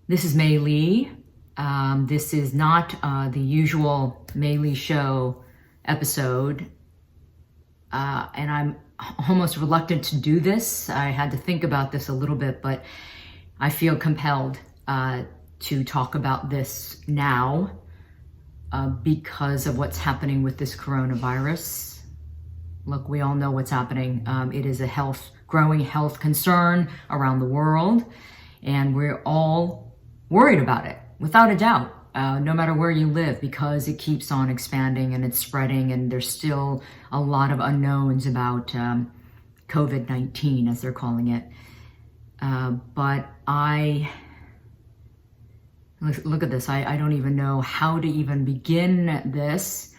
This is Mei Lee. This is not the usual Mei Lee show episode, and I'm almost reluctant to do this. I had to think about this a little bit, but I feel compelled to talk about this now because of what's happening with this coronavirus. Look, we all know what's happening. It is a growing health concern around the world, and we're all worried about it, without a doubt, no matter where you live, because it keeps on expanding and it's spreading, and there's still a lot of unknowns about COVID-19, as they're calling it. But look at this. I don't even know how to even begin this.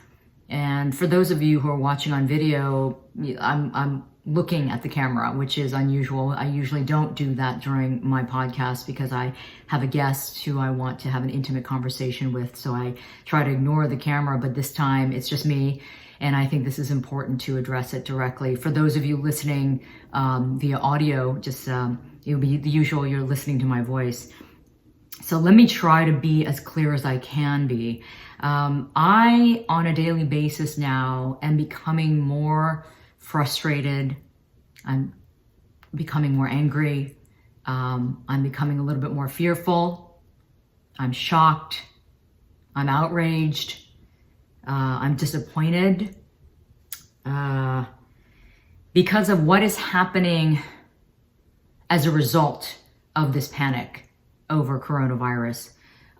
And for those of you who are watching on video, I'm looking at the camera, which is unusual. I usually don't do that during my podcast because I have a guest who I want to have an intimate conversation with. So I try to ignore the camera, but this time it's just me. And I think this is important to address it directly. For those of you listening via audio, just it'll be the usual, you're listening to my voice. So let me try to be as clear as I can be. I, on a daily basis now, am becoming more frustrated. I'm becoming more angry. I'm becoming a little bit more fearful. I'm shocked. I'm outraged. I'm disappointed because of what is happening as a result of this panic over coronavirus.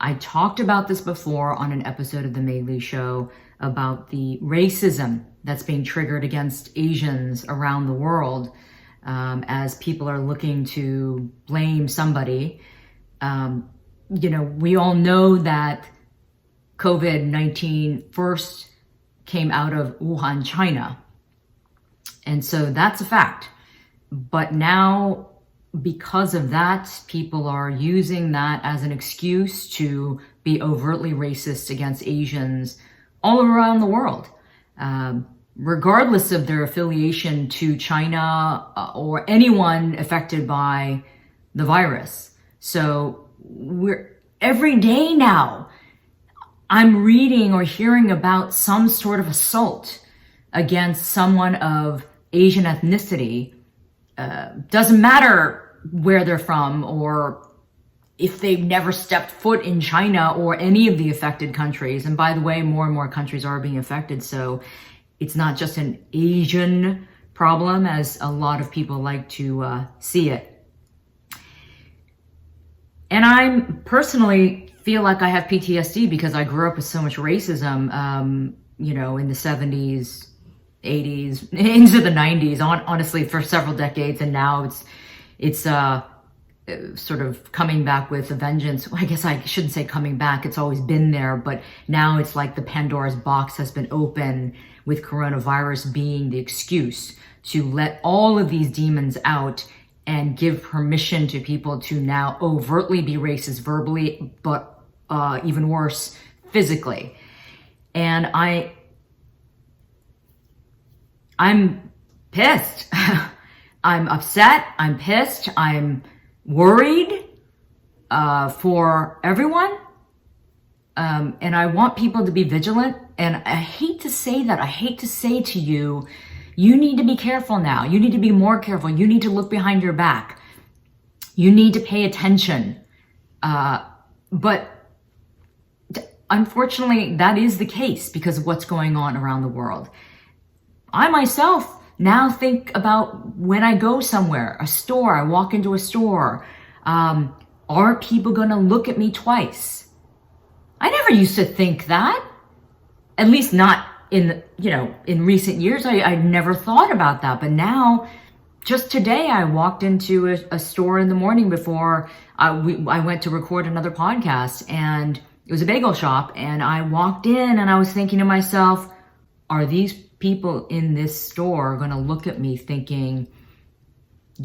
I talked about this before on an episode of the Mei Lee Show about the racism that's being triggered against Asians around the world as people are looking to blame somebody. We all know that COVID-19 first came out of Wuhan, China. And so that's a fact. But now, because of that, people are using that as an excuse to be overtly racist against Asians all around the world, regardless of their affiliation to China or anyone affected by the virus. So every day now, I'm reading or hearing about some sort of assault against someone of Asian ethnicity. Doesn't matter where they're from or if they've never stepped foot in China or any of the affected countries. And by the way, more and more countries are being affected. So it's not just an Asian problem, as a lot of people like to see it. And I personally feel like I have PTSD because I grew up with so much racism, in the 70s, 80s, into the 90s, honestly, for several decades. And now it's sort of coming back with a vengeance. Well, I guess I shouldn't say coming back. It's always been there, but now it's like the Pandora's box has been open, with coronavirus being the excuse to let all of these demons out and give permission to people to now overtly be racist verbally, but even worse, physically. And I'm pissed. I'm upset. I'm pissed. I'm worried for everyone. And I want people to be vigilant. And I hate to say that. I hate to say to you, you need to be careful now. You need to be more careful. You need to look behind your back. You need to pay attention. But unfortunately, that is the case because of what's going on around the world. I myself now think about when I go somewhere, a store, I walk into a store, are people going to look at me twice? I never used to think that, at least not in recent years. I never thought about that. But now, just today, I walked into a store in the morning before I went to record another podcast, and it was a bagel shop. And I walked in and I was thinking to myself, are these people in this store going to look at me thinking,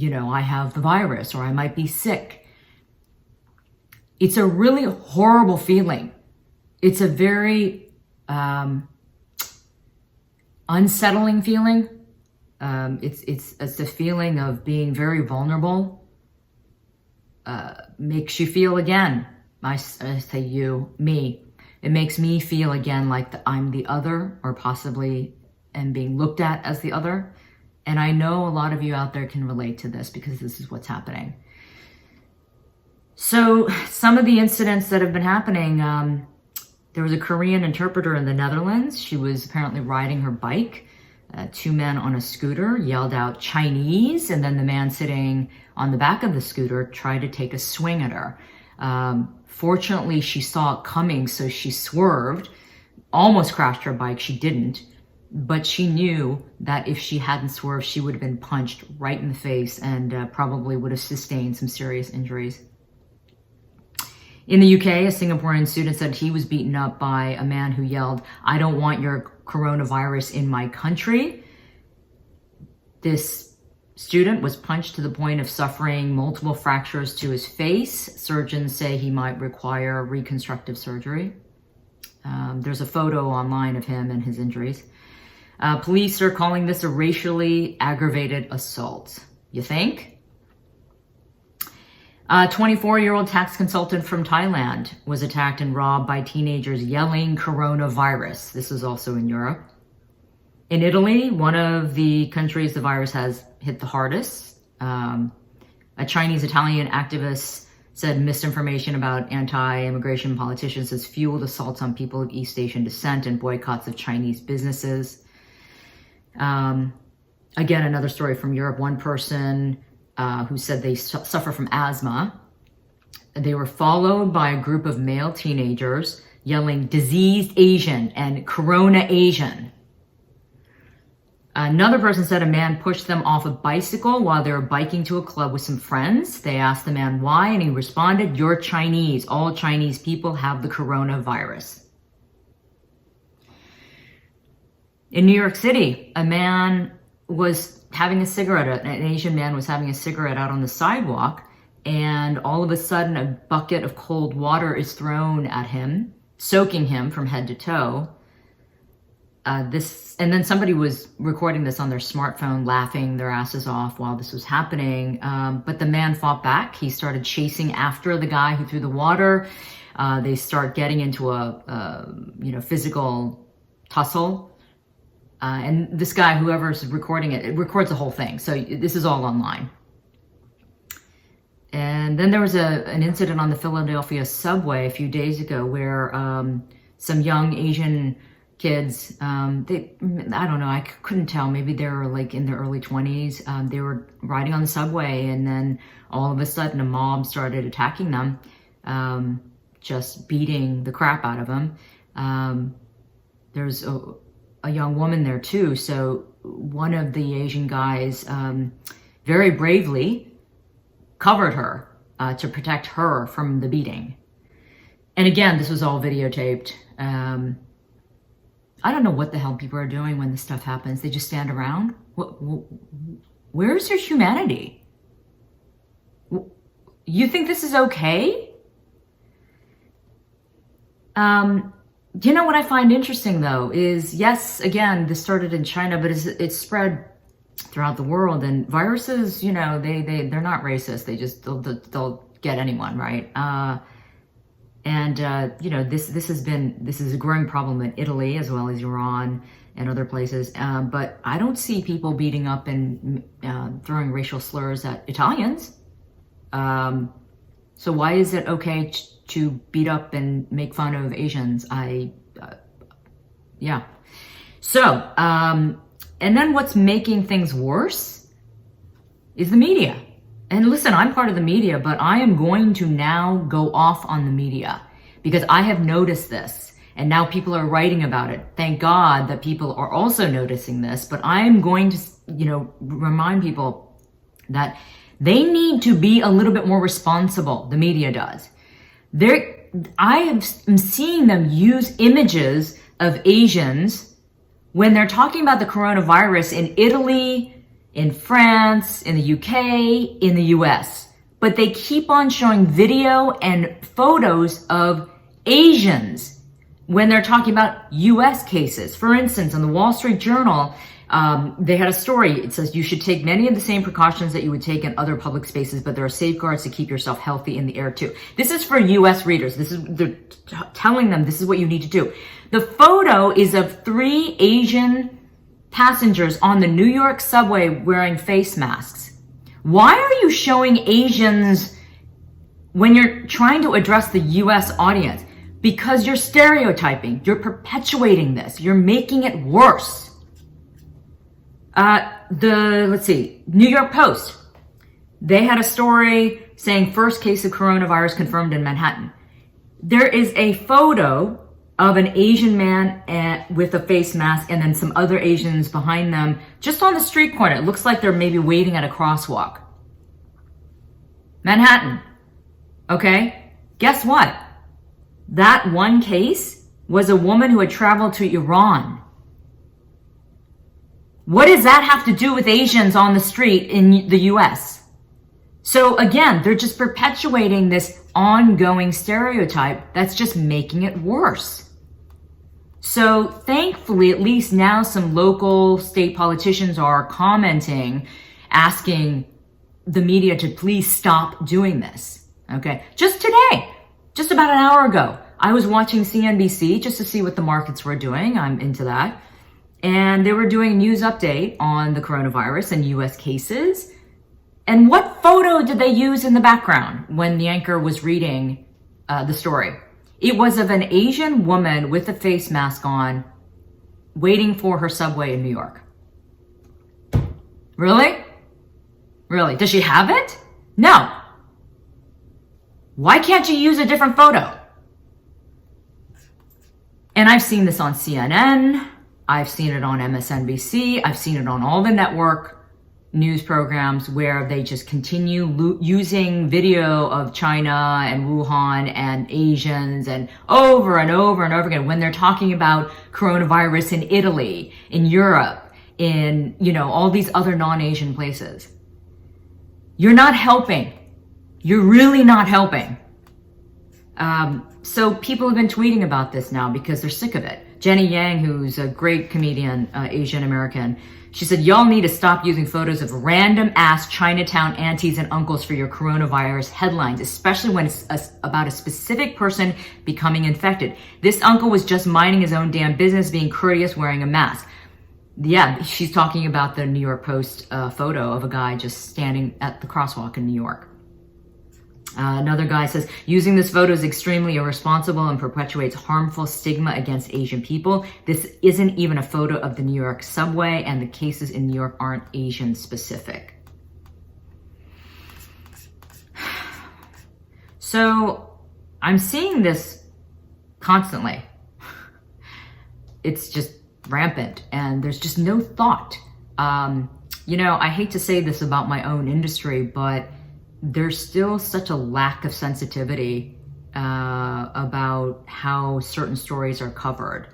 I have the virus or I might be sick? It's a really horrible feeling. It's a very unsettling feeling. It's a feeling of being very vulnerable, makes you feel again, I say you, me, it makes me feel again like I'm the other, or possibly am being looked at as the other. And I know a lot of you out there can relate to this because this is what's happening. So some of the incidents that have been happening, there was a Korean interpreter in the Netherlands. She was apparently riding her bike. Two men on a scooter yelled out Chinese, and then the man sitting on the back of the scooter tried to take a swing at her. Fortunately, she saw it coming, so she swerved, almost crashed her bike. She didn't, but she knew that if she hadn't swerved, she would have been punched right in the face and probably would have sustained some serious injuries. In the UK, a Singaporean student said he was beaten up by a man who yelled, "I don't want your coronavirus in my country." This student was punched to the point of suffering multiple fractures to his face. Surgeons say he might require reconstructive surgery. There's a photo online of him and his injuries. Police are calling this a racially aggravated assault. You think? A 24-year-old tax consultant from Thailand was attacked and robbed by teenagers yelling coronavirus. This is also in Europe. In Italy, one of the countries the virus has hit the hardest, a Chinese-Italian activist said misinformation about anti-immigration politicians has fueled assaults on people of East Asian descent and boycotts of Chinese businesses. Again, another story from Europe. One person who said they suffer from asthma. They were followed by a group of male teenagers yelling diseased Asian and Corona Asian. Another person said a man pushed them off a bicycle while they were biking to a club with some friends. They asked the man why, and he responded, "You're Chinese. All Chinese people have the coronavirus." In New York City, a man was having a cigarette, an Asian man was having a cigarette out on the sidewalk, and all of a sudden a bucket of cold water is thrown at him, soaking him from head to toe. And then somebody was recording this on their smartphone, laughing their asses off while this was happening. But the man fought back. He started chasing after the guy who threw the water. They start getting into a physical tussle. And this guy, whoever's recording it records the whole thing. So this is all online. And then there was an incident on the Philadelphia subway a few days ago where some young Asian kids, I don't know, I couldn't tell, maybe they were like in their early 20s. They were riding on the subway, and then all of a sudden a mob started attacking them, just beating the crap out of them. There's a young woman there too. So one of the Asian guys very bravely covered her to protect her from the beating. And again, this was all videotaped. I don't know what the hell people are doing when this stuff happens. They just stand around. Where's your humanity? You think this is okay? You know what I find interesting though is, yes, again, this started in China, but it's spread throughout the world. And viruses, they're not racist. They'll get anyone, right? This is a growing problem in Italy as well as Iran and other places. But I don't see people beating up and throwing racial slurs at Italians. So why is it okay to beat up and make fun of Asians? So, and then what's making things worse is the media. And listen, I'm part of the media, but I am going to now go off on the media because I have noticed this and now people are writing about it. Thank God that people are also noticing this, but I am going to, remind people that they need to be a little bit more responsible. The media does. I am seeing them use images of Asians when they're talking about the coronavirus in Italy, in France, in the UK, in the US. But they keep on showing video and photos of Asians when they're talking about US cases. For instance, on the Wall Street Journal, They had a story. It says you should take many of the same precautions that you would take in other public spaces, but there are safeguards to keep yourself healthy in the air too. This is for US readers. They're telling them this is what you need to do. The photo is of 3 Asian passengers on the New York subway wearing face masks. Why are you showing Asians when you're trying to address the US audience? Because you're stereotyping. You're perpetuating this. You're making it worse. Let's see, New York Post. They had a story saying first case of coronavirus confirmed in Manhattan. There is a photo of an Asian man with a face mask and then some other Asians behind them just on the street corner. It looks like they're maybe waiting at a crosswalk. Manhattan. Okay? Guess what? That one case was a woman who had traveled to Iran. What does that have to do with Asians on the street in the US? So again, they're just perpetuating this ongoing stereotype that's just making it worse. So thankfully, at least now some local state politicians are commenting, asking the media to please stop doing this. Okay. Just today, just about an hour ago, I was watching CNBC just to see what the markets were doing. I'm into that. And they were doing a news update on the coronavirus and US cases. And what photo did they use in the background when the anchor was reading the story? It was of an Asian woman with a face mask on, waiting for her subway in New York. Really? Really? Does she have it? No. Why can't you use a different photo? And I've seen this on CNN. I've seen it on MSNBC. I've seen it on all the network news programs where they just continue using video of China and Wuhan and Asians and over and over and over again when they're talking about coronavirus in Italy, in Europe, in, all these other non-Asian places. You're not helping. You're really not helping. So people have been tweeting about this now because they're sick of it. Jenny Yang, who's a great comedian, Asian American, she said, y'all need to stop using photos of random ass Chinatown aunties and uncles for your coronavirus headlines, especially when it's about a specific person becoming infected. This uncle was just minding his own damn business, being courteous, wearing a mask. Yeah, she's talking about the New York Post photo of a guy just standing at the crosswalk in New York. Another guy says, using this photo is extremely irresponsible and perpetuates harmful stigma against Asian people. This isn't even a photo of the New York subway, and the cases in New York aren't Asian specific. So I'm seeing this constantly. It's just rampant, and there's just no thought. I hate to say this about my own industry, but there's still such a lack of sensitivity about how certain stories are covered.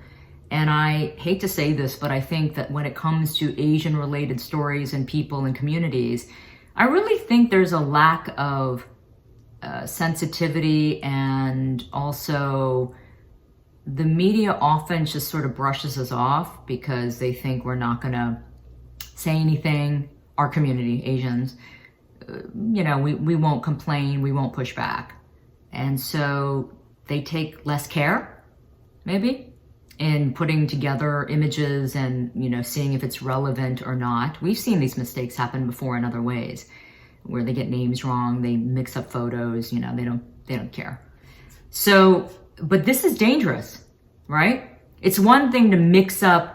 And I hate to say this, but I think that when it comes to Asian-related stories and people and communities, I really think there's a lack of sensitivity, and also the media often just sort of brushes us off because they think we're not going to say anything. Our community, Asians, we won't complain, we won't push back. And so they take less care, maybe, in putting together images and, seeing if it's relevant or not. We've seen these mistakes happen before in other ways, where they get names wrong, they mix up photos, they don't care. So, but this is dangerous, right? It's one thing to mix up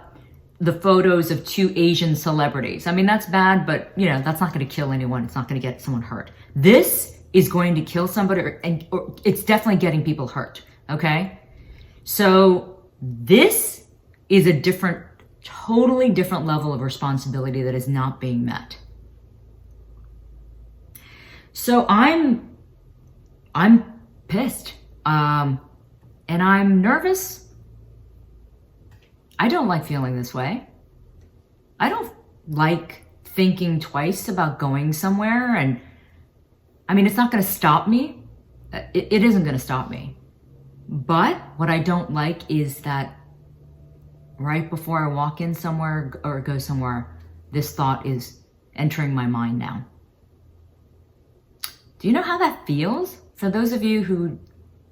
the photos of 2 Asian celebrities. I mean, that's bad, but that's not going to kill anyone. It's not going to get someone hurt. This is going to kill somebody, or it's definitely getting people hurt. Okay. So this is a totally different level of responsibility that is not being met. So I'm pissed. And I'm nervous. I don't like feeling this way. I don't like thinking twice about going somewhere. And I mean, it's not going to stop me. It isn't going to stop me. But what I don't like is that right before I walk in somewhere or go somewhere, this thought is entering my mind now. Do you know how that feels? For those of you who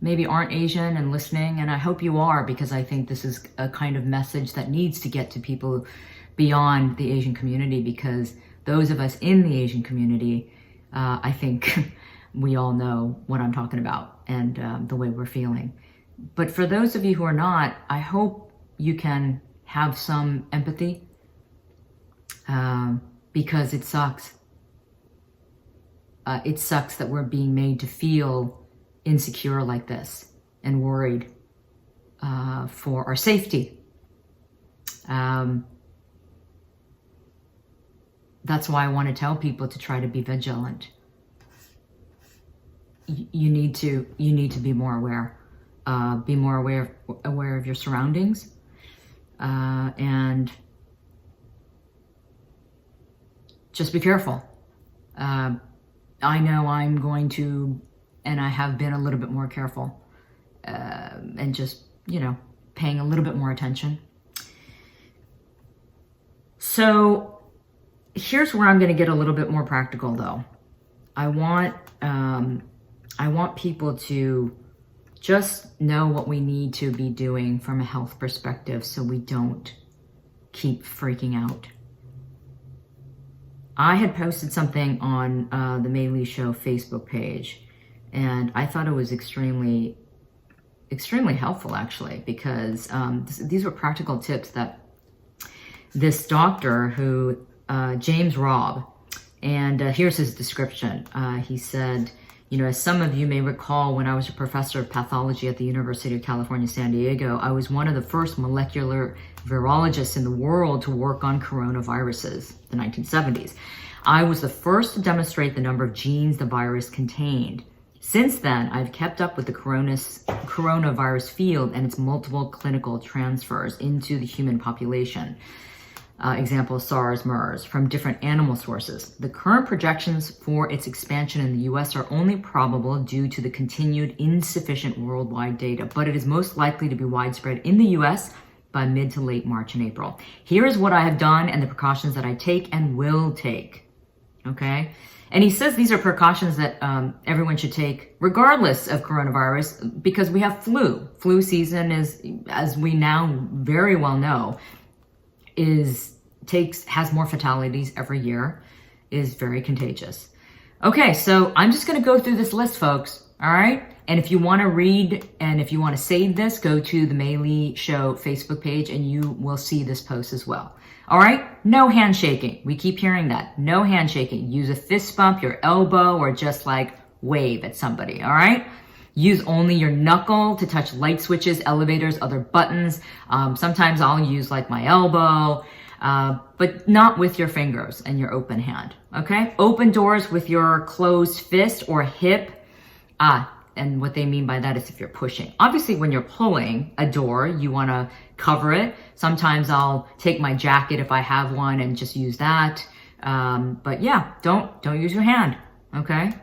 maybe aren't Asian and listening, and I hope you are, because I think this is a kind of message that needs to get to people beyond the Asian community, because those of us in the Asian community, I think we all know what I'm talking about and the way we're feeling. But for those of you who are not, I hope you can have some empathy, because it sucks. It sucks that we're being made to feel insecure like this and worried for our safety. That's why I want to tell people to try to be vigilant. You need to be more aware. Be more aware of your surroundings, and just be careful. I know I'm going to, and I have been a little bit more careful, and just, paying a little bit more attention. So here's where I'm going to get a little bit more practical, though. I want people to just know what we need to be doing from a health perspective so we don't keep freaking out. I had posted something on the Mei Li Show Facebook page, and I thought it was extremely helpful, actually, because these were practical tips that this doctor who, James Robb, and here's his description. He said, as some of you may recall, when I was a professor of pathology at the University of California, San Diego, I was one of the first molecular virologists in the world to work on coronaviruses, the 1970s. I was the first to demonstrate the number of genes the virus contained. Since then, I've kept up with the coronavirus field and its multiple clinical transfers into the human population. Example, SARS, MERS, from different animal sources. The current projections for its expansion in the US are only probable due to the continued insufficient worldwide data, but it is most likely to be widespread in the US by mid to late March and April. Here is what I have done and the precautions that I take and will take. Okay? And he says these are precautions that everyone should take regardless of coronavirus, because we have flu. Flu season is, as we now very well know, has more fatalities every year, is very contagious. Okay, so I'm just going to go through this list, folks. All right. And if you want to read and if you want to save this, go to the Mei Li Show Facebook page and you will see this post as well. All right. No handshaking. We keep hearing that. No handshaking. Use a fist bump, your elbow, or just wave at somebody. All right. Use only your knuckle to touch light switches, elevators, other buttons. Sometimes I'll use my elbow, but not with your fingers and your open hand. Okay. Open doors with your closed fist or hip. And what they mean by that is if you're pushing. Obviously, when you're pulling a door, you want to cover it. Sometimes I'll take my jacket if I have one and just use that. But yeah, don't use your hand. Okay.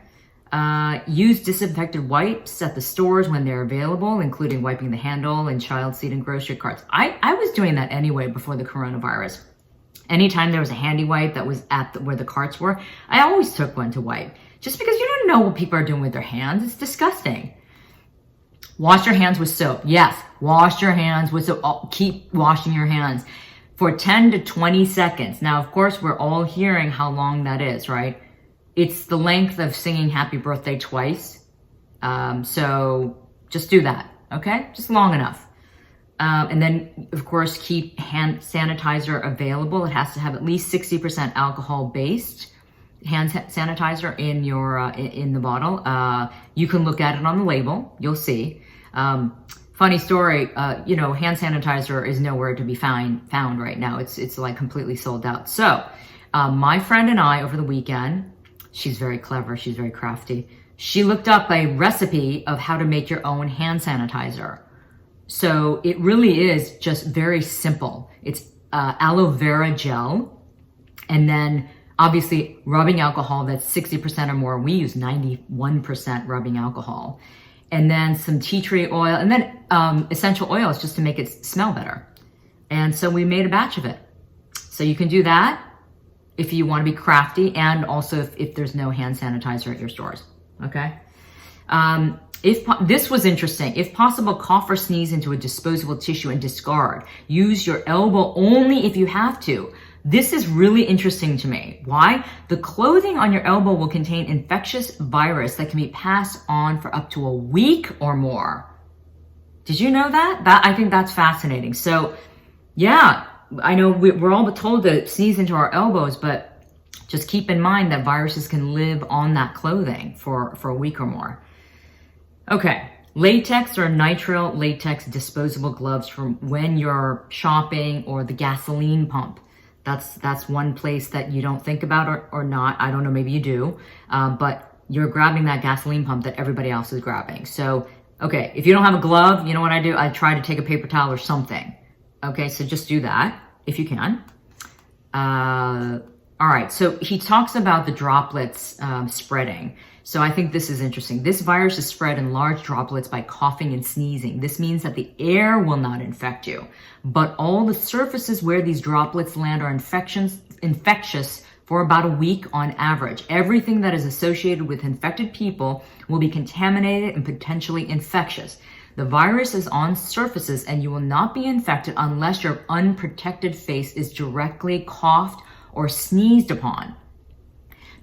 Use disinfected wipes at the stores when they're available, including wiping the handle and child seat and grocery carts. I was doing that anyway before the coronavirus. Anytime there was a handy wipe that was at where the carts were, I always took one to wipe. Just because you don't know what people are doing with their hands. It's disgusting. Wash your hands with soap. Yes, wash your hands with soap. Keep washing your hands for 10 to 20 seconds. Now, of course, we're all hearing how long that is, right? It's the length of singing happy birthday twice. So just do that, okay? Just long enough. And then, of course, keep hand sanitizer available. It has to have at least 60% alcohol-based hand sanitizer in your in the bottle. You can look at it on the label. You'll see. Funny story. Hand sanitizer is nowhere to be found right now. It's completely sold out. So, my friend and I over the weekend, she's very clever. She's very crafty. She looked up a recipe of how to make your own hand sanitizer. So it really is just very simple. It's aloe vera gel, and then obviously rubbing alcohol that's 60% or more. We use 91% rubbing alcohol, and then some tea tree oil, and then essential oils just to make it smell better. And so we made a batch of it. So you can do that if you want to be crafty, and also if there's no hand sanitizer at your stores, okay? This was interesting. If possible, cough or sneeze into a disposable tissue and discard. Use your elbow only if you have to. This is really interesting to me. Why? The clothing on your elbow will contain infectious virus that can be passed on for up to a week or more. Did you know that? I think that's fascinating. So yeah, I know we're all told to sneeze into our elbows, but just keep in mind that viruses can live on that clothing for a week or more. Okay, latex or nitrile latex disposable gloves from when you're shopping, or the gasoline pump. That's one place that you don't think about or not. I don't know, maybe you do, but you're grabbing that gasoline pump that everybody else is grabbing. So, okay, if you don't have a glove, you know what I do? I try to take a paper towel or something. Okay, so just do that if you can. All right, so he talks about the droplets spreading. So I think this is interesting. This virus is spread in large droplets by coughing and sneezing. This means that the air will not infect you, but all the surfaces where these droplets land are infectious for about a week on average. Everything that is associated with infected people will be contaminated and potentially infectious. The virus is on surfaces, and you will not be infected unless your unprotected face is directly coughed or sneezed upon.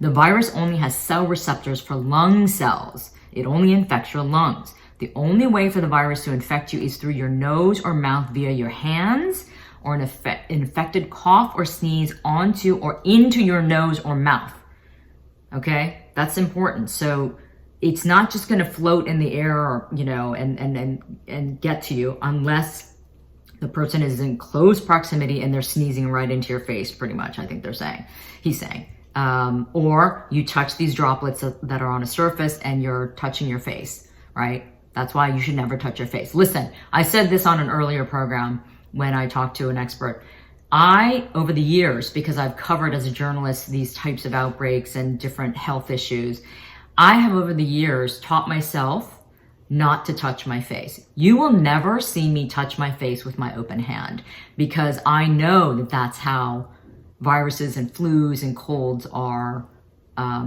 The virus only has cell receptors for lung cells. It only infects your lungs. The only way for the virus to infect you is through your nose or mouth via your hands, or an infected cough or sneeze onto or into your nose or mouth. Okay, that's important. So it's not just going to float in the air, or, you know, and get to you unless the person is in close proximity and they're sneezing right into your face, pretty much, I think he's saying. Or you touch these droplets that are on a surface and you're touching your face, right? That's why you should never touch your face. Listen, I said this on an earlier program when I talked to an expert. Over the years, because I've covered as a journalist these types of outbreaks and different health issues, I have over the years taught myself not to touch my face. You will never see me touch my face with my open hand, because I know that that's how viruses and flus and colds are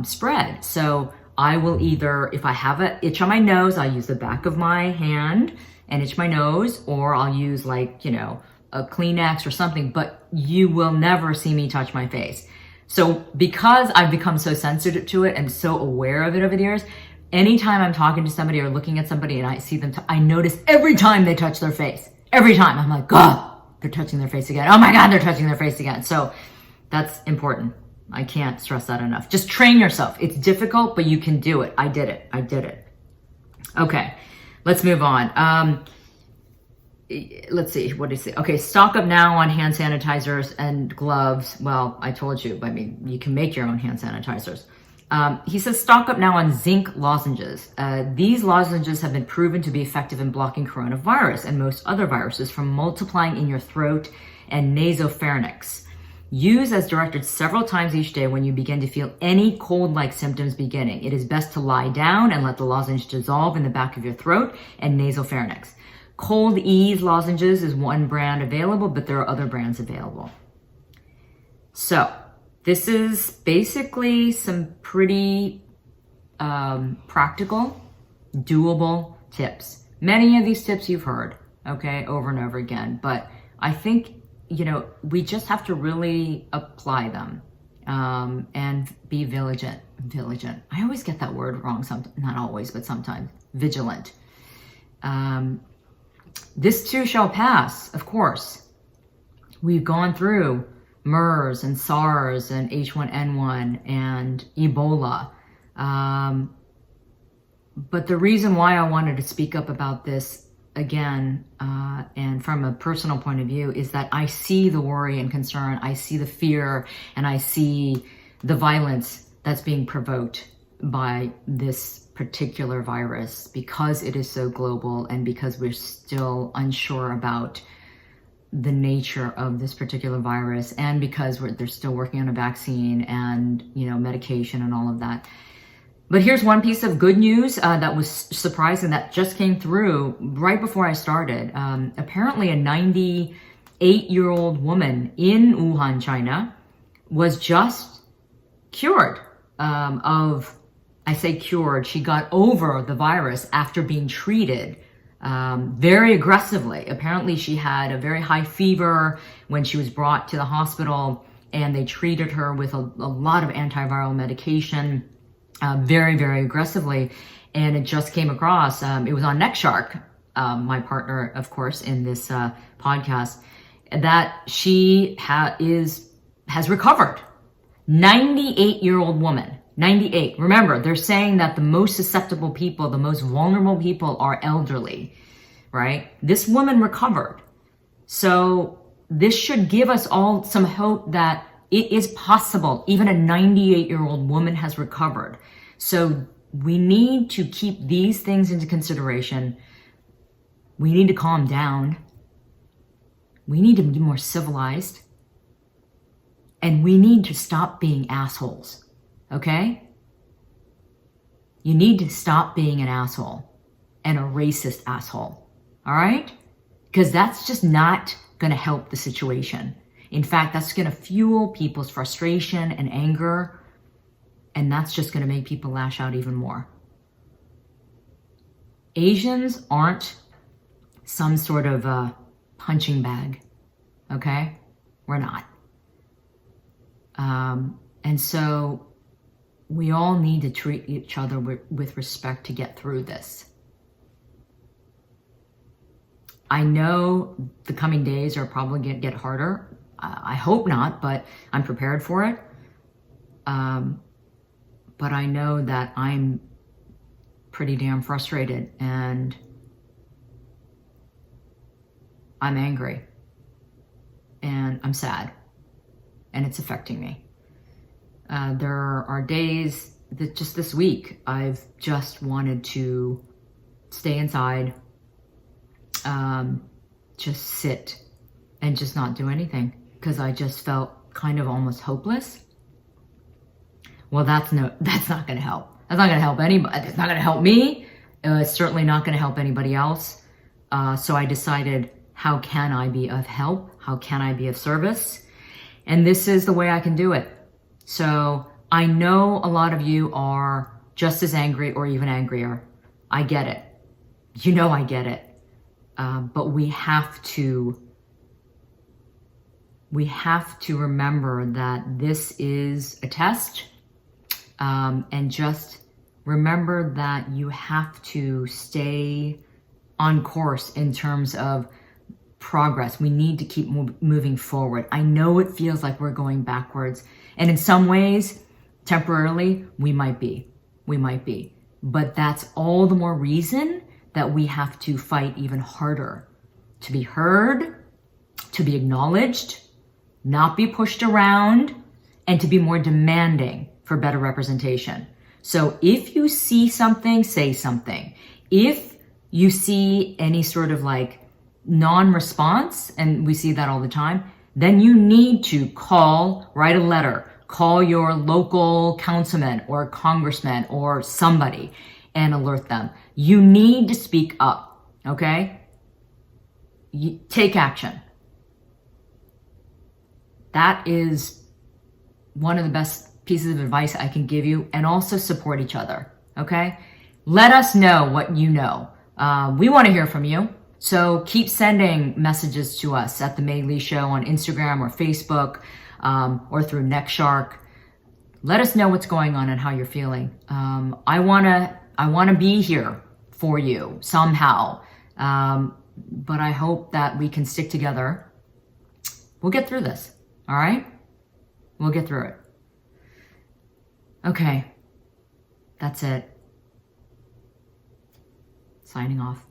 spread. So I will either, if I have an itch on my nose, I'll use the back of my hand and itch my nose, or I'll use, like, you know, a Kleenex or something, but you will never see me touch my face. So because I've become so sensitive to it and so aware of it over the years, anytime I'm talking to somebody or looking at somebody and I see them, I notice every time they touch their face. Every time. I'm like, God, they're touching their face again. Oh my God, they're touching their face again. So that's important. I can't stress that enough. Just train yourself. It's difficult, but you can do it. I did it. Okay, let's move on. Let's see, what did he say? Okay, stock up now on hand sanitizers and gloves. Well, I told you, I mean, you can make your own hand sanitizers. He says stock up now on zinc lozenges. These lozenges have been proven to be effective in blocking coronavirus and most other viruses from multiplying in your throat and nasopharynx. Use as directed several times each day when you begin to feel any cold-like symptoms beginning. It is best to lie down and let the lozenge dissolve in the back of your throat and nasopharynx. Cold Ease lozenges is one brand available, but there are other brands available. So this is basically some pretty practical, doable tips. Many of these tips you've heard, okay, over and over again, but I think, you know, we just have to really apply them and be vigilant. I always get that word wrong, not always, but sometimes. Vigilant. This too shall pass, of course. We've gone through MERS and SARS and H1N1 and Ebola. But the reason why I wanted to speak up about this again, and from a personal point of view, is that I see the worry and concern, I see the fear, and I see the violence that's being provoked by this particular virus, because it is so global and because we're still unsure about the nature of this particular virus, and because they're still working on a vaccine and, you know, medication and all of that. But here's one piece of good news that was surprising that just came through right before I started. Apparently a 90 8-year-old woman in Wuhan, China, was just cured I say cured, she got over the virus after being treated very aggressively. Apparently she had a very high fever when she was brought to the hospital, and they treated her with a lot of antiviral medication very, very aggressively. And it just came across, it was on NextShark, my partner, of course, in this podcast, that she has recovered. 98-year-old woman. 98. Remember, they're saying that the most susceptible people, the most vulnerable people are elderly, right? This woman recovered. So this should give us all some hope that it is possible. Even a 98-year-old woman has recovered. So we need to keep these things into consideration. We need to calm down. We need to be more civilized. And we need to stop being assholes. Okay? You need to stop being an asshole and a racist asshole. All right? Because that's just not going to help the situation. In fact, that's going to fuel people's frustration and anger. And that's just going to make people lash out even more. Asians aren't some sort of punching bag. Okay? We're not. And so we all need to treat each other with respect to get through this. I know the coming days are probably going to get harder. I hope not, but I'm prepared for it. But I know that I'm pretty damn frustrated, and I'm angry, and I'm sad, and it's affecting me. There are days that just this week, I've just wanted to stay inside, just sit and just not do anything, because I just felt kind of almost hopeless. Well, that's not going to help. That's not going to help anybody. It's not going to help me. It's certainly not going to help anybody else. So I decided, how can I be of help? How can I be of service? And this is the way I can do it. So I know a lot of you are just as angry or even angrier. I get it. You know I get it. But we have to remember that this is a test. And just remember that you have to stay on course in terms of progress. We need to keep moving forward. I know it feels like we're going backwards. And in some ways, temporarily, we might be. But that's all the more reason that we have to fight even harder. To be heard, to be acknowledged, not be pushed around, and to be more demanding for better representation. So if you see something, say something. If you see any sort of like non-response, and we see that all the time, then you need to write a letter, call your local councilman or congressman or somebody and alert them. You need to speak up, okay? Take action. That is one of the best pieces of advice I can give you, and also support each other, okay? Let us know what you know. We want to hear from you. So keep sending messages to us at The May Lee Show on Instagram or Facebook, or through NextShark. Let us know what's going on and how you're feeling. I wanna be here for you somehow. But I hope that we can stick together. We'll get through this. All right? We'll get through it. Okay. That's it. Signing off.